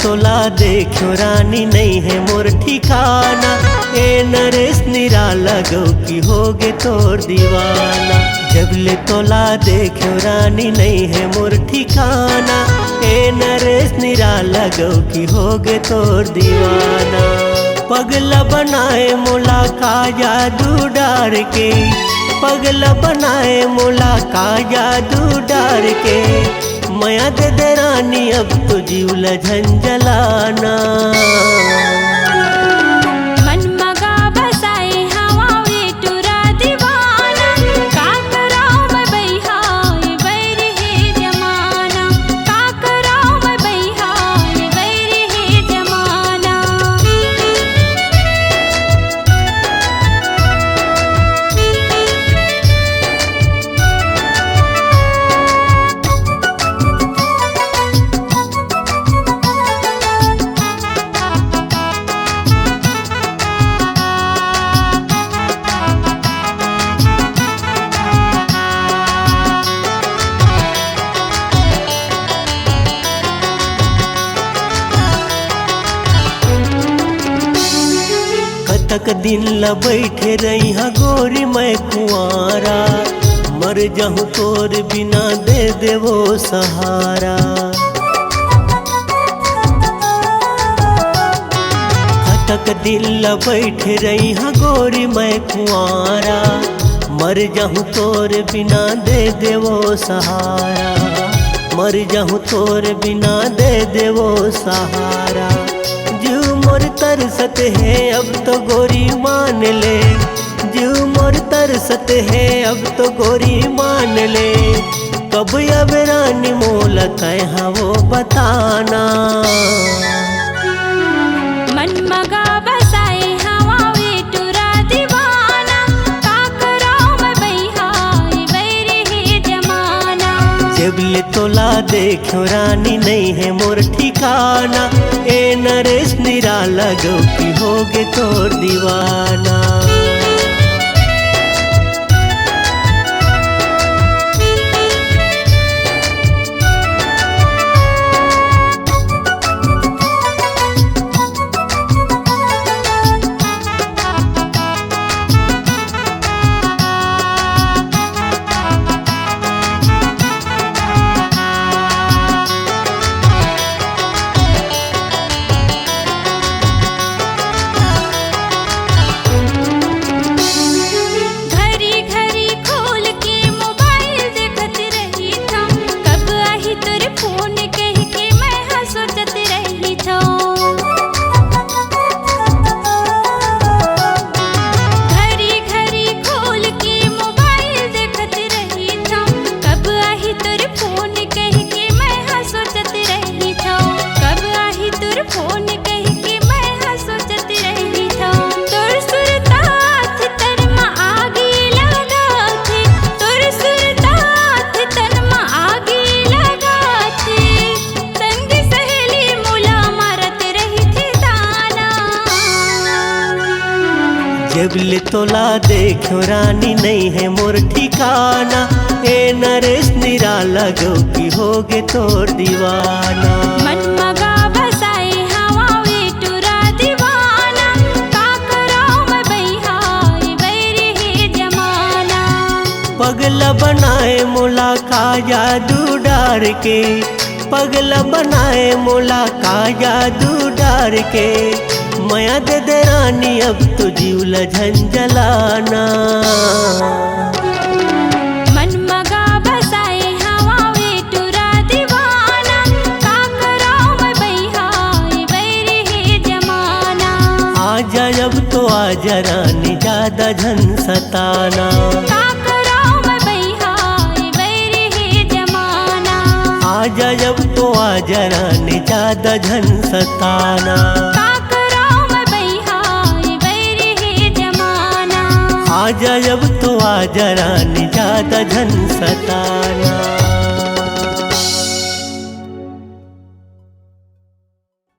तोला देखो रानी नहीं है मोर ठिकाना। ए नरेश निराला गौ की होगे तोर दीवाना। जबले तोला देखो रानी नहीं है मोर ठिकाना। ए नरेश निराला गौ की होगे तोर दीवाना। पगला बनाए मोला का जादू डार के, पगला बनाए मोला का जादू डार के। माया दे दे रानी अब तो जीवला झंझलाना। मन मगा बसाए हवा वे टुरा दीवाना। का कराओ मैं बैहा ये बैर है जमाना। का कराओ मैं बैहा ये बैर है जमाना। तक दिन ल बैठे रही हाँ गोरी मैं कुआरा। मर जाऊँ तोर बिना दे देवो सहारा। तक दिन ल बैठे रही हाँ गोरी मैं कुआरा। मर जाऊँ तोर बिना दे देवो सहारा। मर जाऊँ तोर बिना दे देवो सहारा। जीव मोर तरसत है अब तो गोरी मान ले। जीव मोर तरसत है अब तो गोरी मान ले। कब अब रानी मोला कहाँ वो बताना। मन मगा बसाए हवा वे टुरा दीवाना। का कराओ मैं बैहा ये बैर है जमाना। जबले तोला देखो रानी नहीं है मोर ठिकाना। ए नरेश निराला गौ की होगे तोर दीवाना। जबले तोला देखो रानी नहीं है मोर ठिकाना। ए नरेश निराला गौ की होगे तोर दीवाना। मन मगा बसाए हवा वे टुरा दीवाना। का कराओ मैं बैहा ये बैर है जमाना। पगला बनाए मोला का जादू डार के। पगला बनाए मोला का जादू डार के। माया दे दे रानी अब तो जीवला झंझलाना। मन मगा बसाए हवा वे टुरा दीवाना। का कराओ मैं बैहा ये बैर है जमाना। आजा अब तो आजा रानी ज्यादा झन सताना। का कराओ मैं बैहा ये बैर है जमाना। आजा अब तो आजा रानी ज्यादा झन सताना। आजा जब तो आजा रानी ज्यादा झन सता।